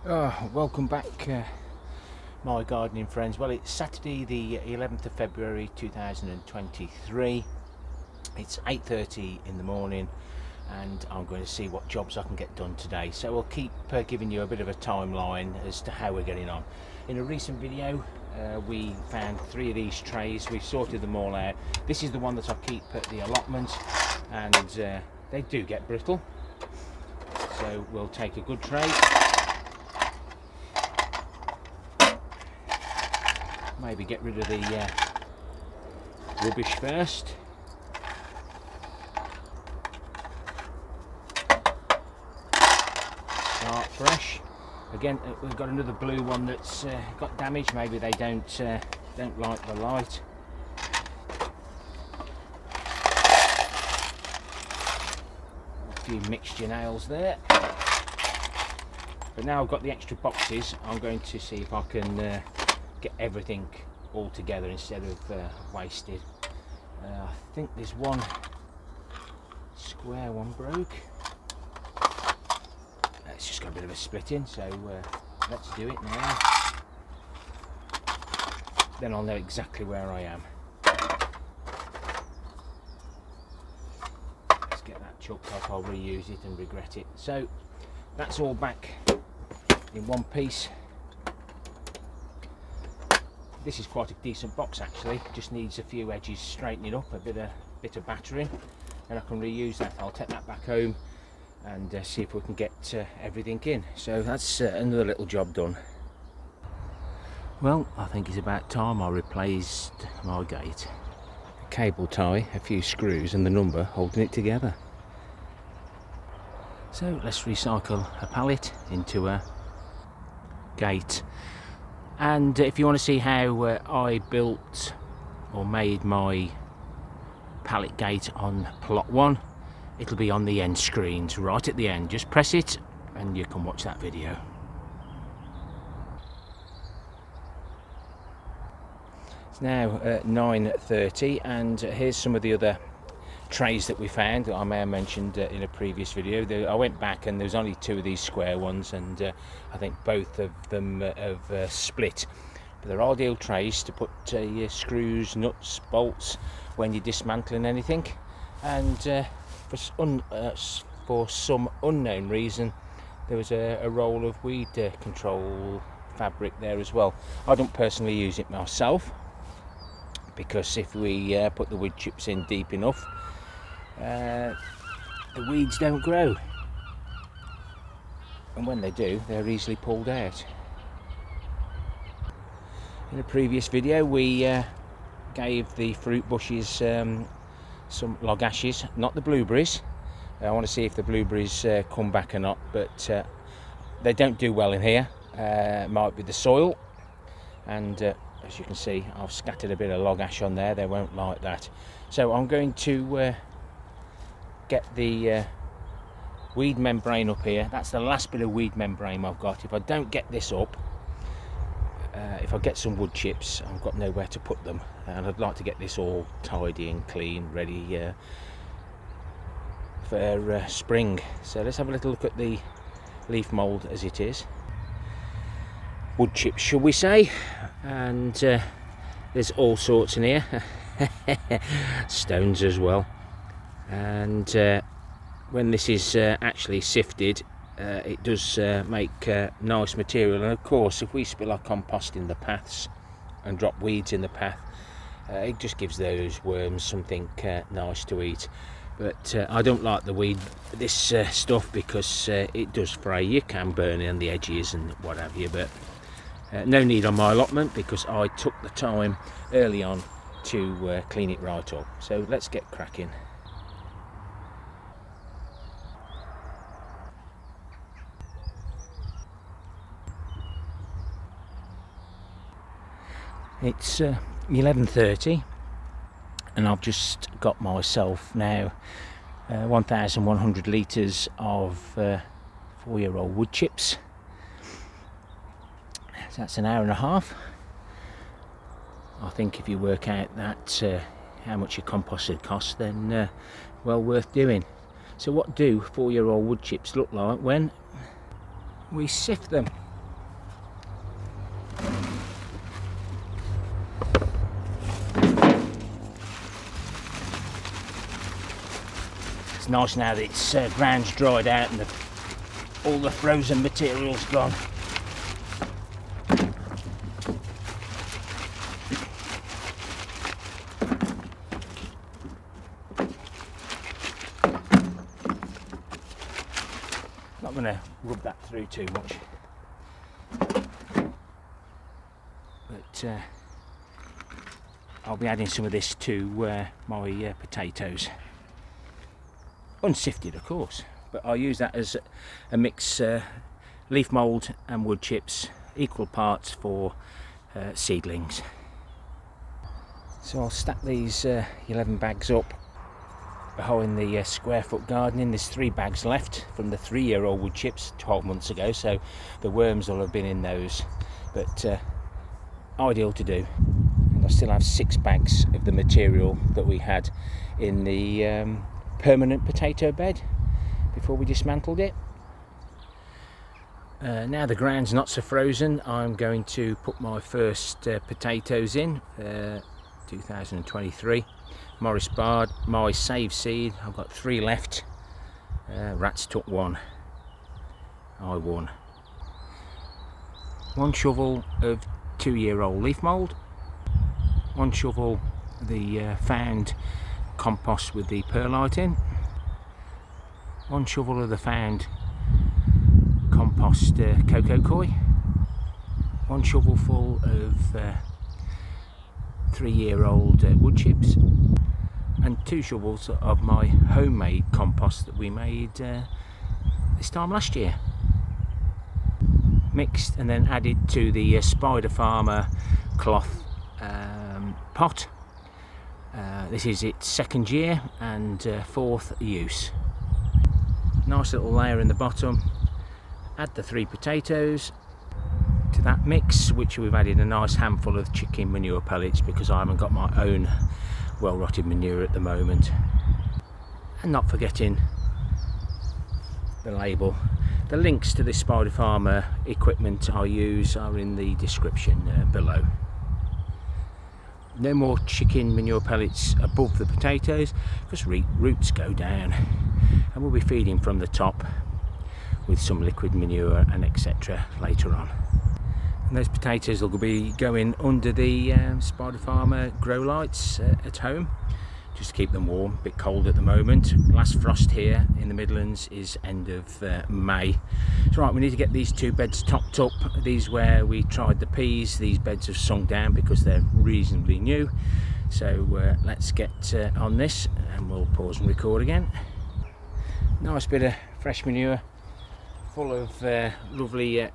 Welcome back, my gardening friends. Well, it's Saturday the 11th of February 2023. It's 8:30 in the morning and I'm going to see what jobs I can get done today. So we'll keep giving you a bit of a timeline as to how we're getting on. In a recent video we found 3 of these trays. We've sorted them all out. This is the one that I keep at the allotment, and they do get brittle, so we'll take a good tray. Maybe get rid of the rubbish first. Start fresh. Again, we've got another blue one that's got damage. Maybe they don't like the light. A few mixture nails there. But now I've got the extra boxes, I'm going to see if I can get everything all together instead of wasted. I think there's one square one broke. It's just got a bit of a split in, so let's do it now. Then I'll know exactly where I am. Let's get that chucked off, I'll reuse it and regret it. So that's all back in one piece. This is quite a decent box actually, just needs a few edges straightening up, a bit of battering, and I can reuse that. I'll take that back home and see if we can get everything in. So that's another little job done. Well, I think it's about time I replaced my gate. A cable tie, a few screws and the number holding it together. So let's recycle a pallet into a gate. And if you want to see how I built or made my pallet gate on plot 1, it'll be on the end screens right at the end. Just press it and you can watch that video. It's now 9:30 and here's some of the other trays that we found that I may have mentioned in a previous video. I went back and there's only 2 of these square ones, and I think both of them have split. But they're ideal trays to put your screws, nuts, bolts when you're dismantling anything. And for some unknown reason there was a roll of weed control fabric there as well. I don't personally use it myself, because if we put the wood chips in deep enough, the weeds don't grow, and when they do, they're easily pulled out. In a previous video we gave the fruit bushes some log ashes, not the blueberries. I want to see if the blueberries come back or not, but they don't do well in here. Might be the soil, and as you can see I've scattered a bit of log ash on there. They won't like that, so I'm going to get the weed membrane up here. That's the last bit of weed membrane I've got. If I don't get this up, if I get some wood chips, I've got nowhere to put them, and I'd like to get this all tidy and clean, ready for spring. So let's have a little look at the leaf mould as it is. Wood chips, shall we say, and there's all sorts in here. Stones as well. And when this is actually sifted, it does make nice material. And of course, if we spill our compost in the paths and drop weeds in the path, it just gives those worms something nice to eat. But I don't like this stuff, because it does fray. You can burn it on the edges and what have you, but no need on my allotment, because I took the time early on to clean it right up. So let's get cracking. It's 11:30 and I've just got myself now 1,100 litres of 4-year-old wood chips. So that's an hour and a half. I think if you work out that how much your compost would cost, then well worth doing. So what do 4-year-old wood chips look like when we sift them? It's nice now that it's ground's dried out and all the frozen material's gone. Not going to rub that through too much, but I'll be adding some of this to my potatoes. Unsifted, of course, but I'll use that as a mix, leaf mould and wood chips, equal parts for seedlings. So I'll stack these 11 bags up behind the square foot gardening. There's 3 bags left from the 3-year-old wood chips 12 months ago, so the worms will have been in those, but ideal to do. And I still have 6 bags of the material that we had in the permanent potato bed before we dismantled it. Now the ground's not so frozen, I'm going to put my first potatoes in 2023. Morris Bard, my save seed. I've got 3 left. Rats took 1. I won. 1 shovel of 2-year-old leaf mould. 1 shovel the found compost with the perlite in. 1 shovel of the found compost cocoa coir. 1 shovel full of 3-year-old wood chips, and 2 shovels of my homemade compost that we made this time last year. Mixed and then added to the Spider Farmer cloth pot. This is its 2nd year and 4th use. Nice little layer in the bottom. Add the 3 potatoes to that mix, which we've added a nice handful of chicken manure pellets because I haven't got my own well rotted manure at the moment. And not forgetting the label. The links to this Spider Farmer equipment I use are in the description below. No more chicken manure pellets above the potatoes because roots go down, and we'll be feeding from the top with some liquid manure and etc. later on. And those potatoes will be going under the Spider Farmer grow lights at home, just to keep them warm. A bit cold at the moment. Last frost here in the Midlands is end of May. So right, we need to get these 2 beds topped up. These where we tried the peas. These beds have sunk down because they're reasonably new. So let's get on this and we'll pause and record again. Nice bit of fresh manure, full of lovely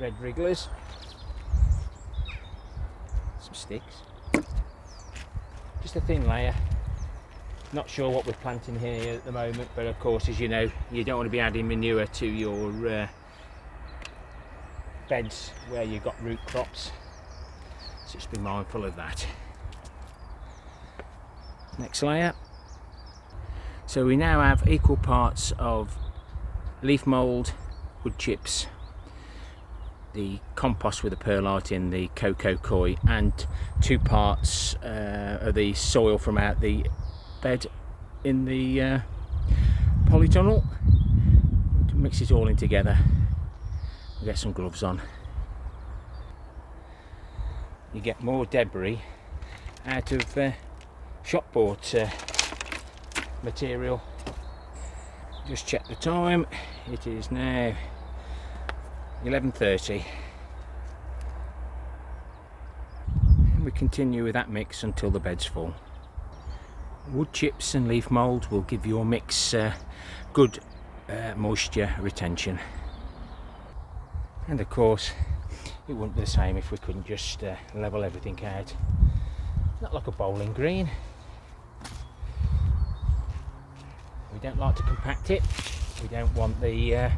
red wrigglers. Some sticks. Just a thin layer. Not sure what we're planting here at the moment, but of course, as you know, you don't want to be adding manure to your beds where you've got root crops, so just be mindful of that. Next layer. So we now have equal parts of leaf mould, wood chips, the compost with the perlite in, the cocoa coir, and 2 parts of the soil from out the bed in the polytunnel. To mix it all in together. We'll get some gloves on. You get more debris out of shop bought material. Just check the time. It is now 11:30. And we continue with that mix until the bed's full. Wood chips and leaf mould will give your mix good moisture retention. And of course, it wouldn't be the same if we couldn't just level everything out. Not like a bowling green. We don't like to compact it. We don't want the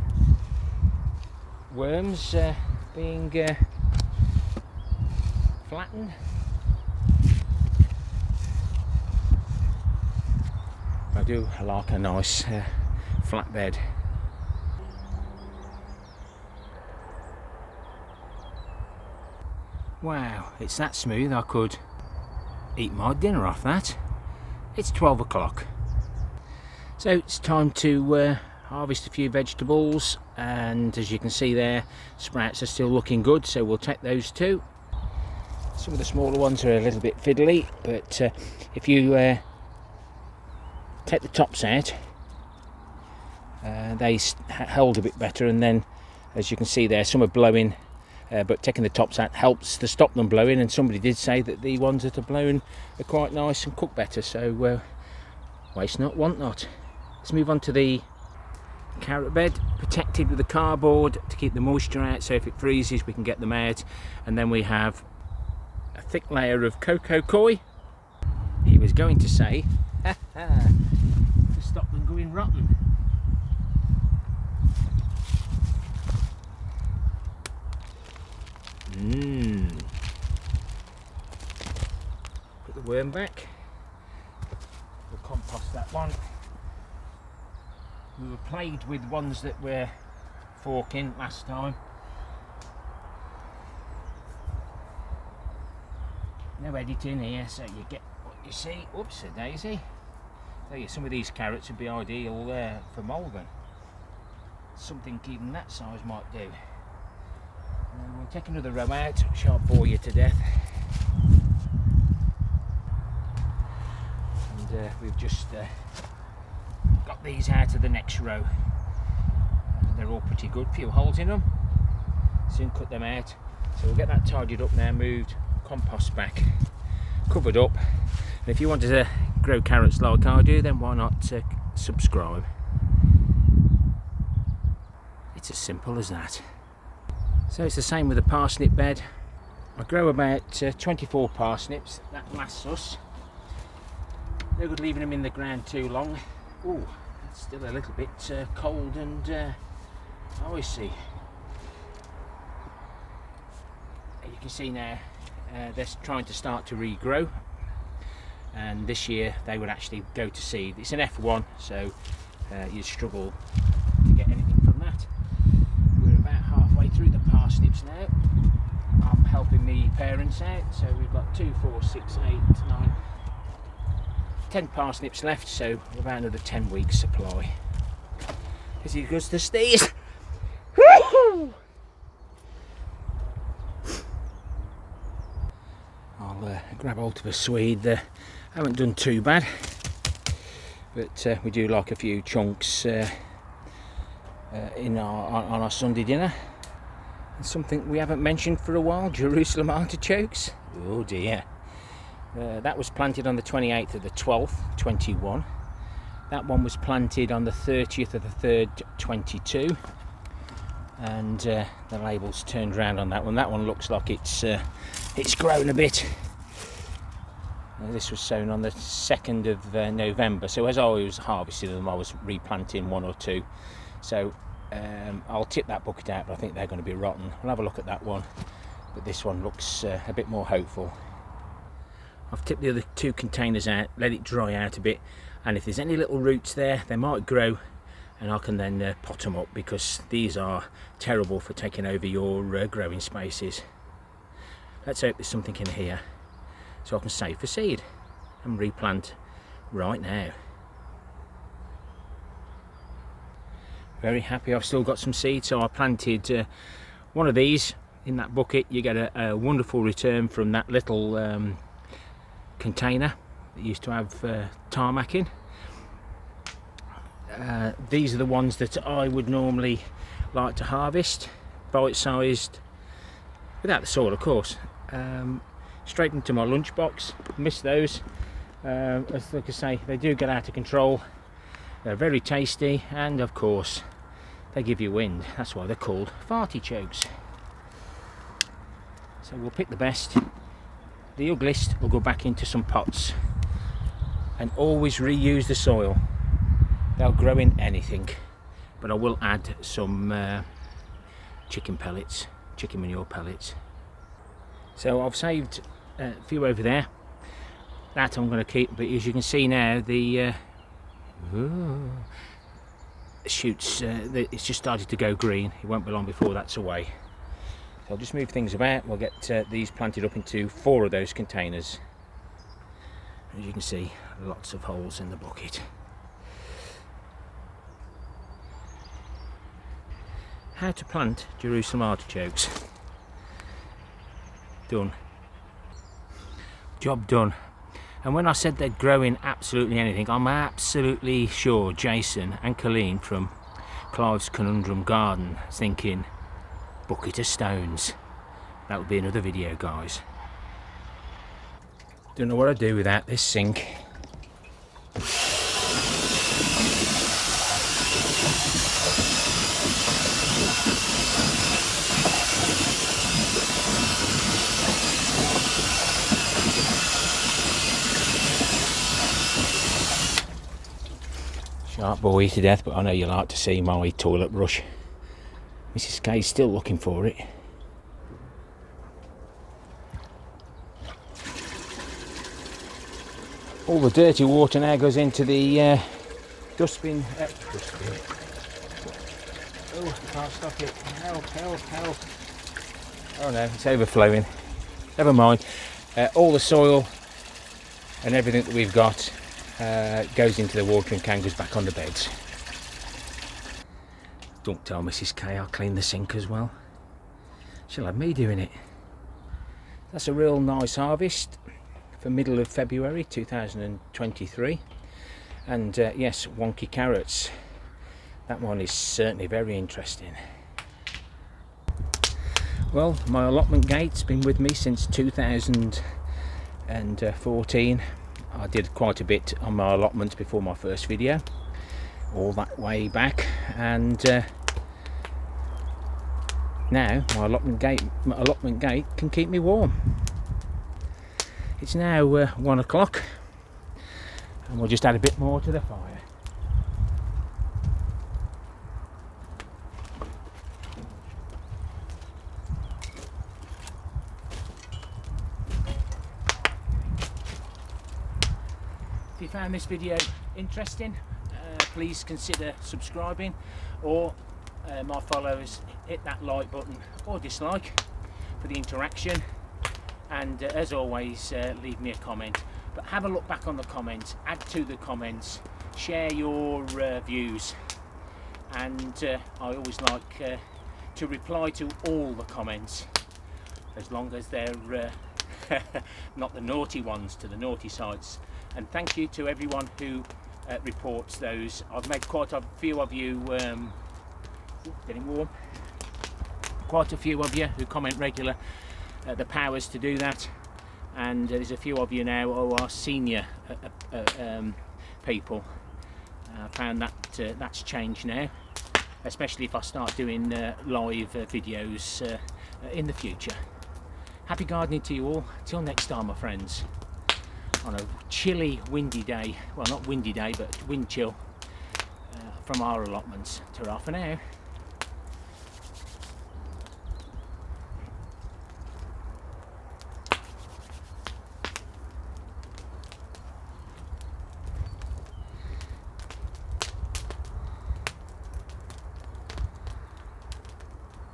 worms being flattened. I do like a nice flat bed. Wow, it's that smooth I could eat my dinner off that. It's 12 o'clock. So it's time to harvest a few vegetables, and as you can see there, sprouts are still looking good, so we'll take those too. Some of the smaller ones are a little bit fiddly, but if you take the tops out, they hold a bit better, and then as you can see there, some are blowing, but taking the tops out helps to stop them blowing, and somebody did say that the ones that are blowing are quite nice and cook better, so waste not, want not. Let's move on to the carrot bed, protected with the cardboard to keep the moisture out, so if it freezes we can get them out. And then we have a thick layer of cocoa coir. He was going to say to stop them going rotten. Put the worm back. We'll compost that one. We were plagued with ones that were forking last time. No editing here, so you get what you see. Oops, a daisy. Tell you, some of these carrots would be ideal for moulding. Something even that size might do. And we'll take another row out, which I'll bore you to death. And we've just got these out of the next row. They're all pretty good, few holes in them. Soon cut them out. So we'll get that tidied up now, moved, compost back, covered up. And if you wanted to grow carrots like I do, then why not subscribe? It's as simple as that. So it's the same with the parsnip bed. I grow about 24 parsnips, that lasts us. No good leaving them in the ground too long. Oh, it's still a little bit cold and icy. You can see now they're trying to start to regrow, and this year they would actually go to seed. It's an F1, so you struggle to get anything from that. We're about halfway through the parsnips now. I'm helping the parents out, so we've got 2, 4, 6, 8, 9, 10 parsnips left, so about another 10 weeks supply. As he goes to sneeze. I'll grab hold of a Swede. I haven't done too bad, but we do like a few chunks on our Sunday dinner. And something we haven't mentioned for a while, Jerusalem artichokes. Oh dear. That was planted on the 28th of the 12th, 21. That one was planted on the 30th of the 3rd, 22. And the label's turned around on that one. That one looks like it's grown a bit. This was sown on the 2nd of November. So as I was harvesting them, I was replanting 1 or 2. So I'll tip that bucket out, but I think they're going to be rotten. We'll have a look at that one. But this one looks a bit more hopeful. I've tipped the other 2 containers out, let it dry out a bit, and if there's any little roots there, they might grow, and I can then pot them up, because these are terrible for taking over your growing spaces. Let's hope there's something in here so I can save for seed and replant right now. Very happy I've still got some seed. So I planted one of these in that bucket. You get a wonderful return from that little container that used to have tarmac in. These are the ones that I would normally like to harvest, bite-sized, without the soil of course. Straight into my lunchbox. Miss those. As like I say, they do get out of control. They're very tasty, and of course they give you wind. That's why they're called artichokes. So we'll pick the best. The ugliest will go back into some pots, and always reuse the soil. They'll grow in anything, but I will add some chicken pellets, chicken manure pellets. So I've saved a few over there. That I'm going to keep, but as you can see now, the shoots, it's just started to go green. It won't be long before that's away. So I'll just move things about. We'll get these planted up into 4 of those containers. As you can see, lots of holes in the bucket. How to plant Jerusalem artichokes. Done. Job done. And when I said they'd grow in absolutely anything, I'm absolutely sure Jason and Colleen from Clive's Conundrum Garden is thinking, bucket of stones. That'll be another video, guys. Don't know what I'd do without this sink. Sharp boy to death, but I know you like to see my toilet brush. Mrs. K's still looking for it. All the dirty water now goes into the dustbin. Oh, I can't stop it. Help, help, help. Oh no, it's overflowing. Never mind. All the soil and everything that we've got goes into the watering can, goes back on the beds. Don't tell Mrs. K I'll clean the sink as well. She'll have me doing it. That's a real nice harvest for middle of February 2023. And yes, wonky carrots. That one is certainly very interesting. Well, my allotment gate's been with me since 2014. I did quite a bit on my allotments before my first video, all that way back, and now my allotment gate can keep me warm. It's now 1 o'clock, and we'll just add a bit more to the fire. If you found this video interesting, please consider subscribing, or my followers, hit that like button or dislike for the interaction, and as always, leave me a comment. But have a look back on the comments, add to the comments, share your views, and I always like to reply to all the comments, as long as they're not the naughty ones, to the naughty sides. And thank you to everyone who reports those. I've made quite a few of you, getting warm, quite a few of you who comment regular, the powers to do that, and there's a few of you now who are senior people. I found that that's changed now, especially if I start doing live videos in the future. Happy gardening to you all. Till next time, my friends. On a chilly, windy day, well, not windy day, but wind chill from our allotments. Ta-ra for now.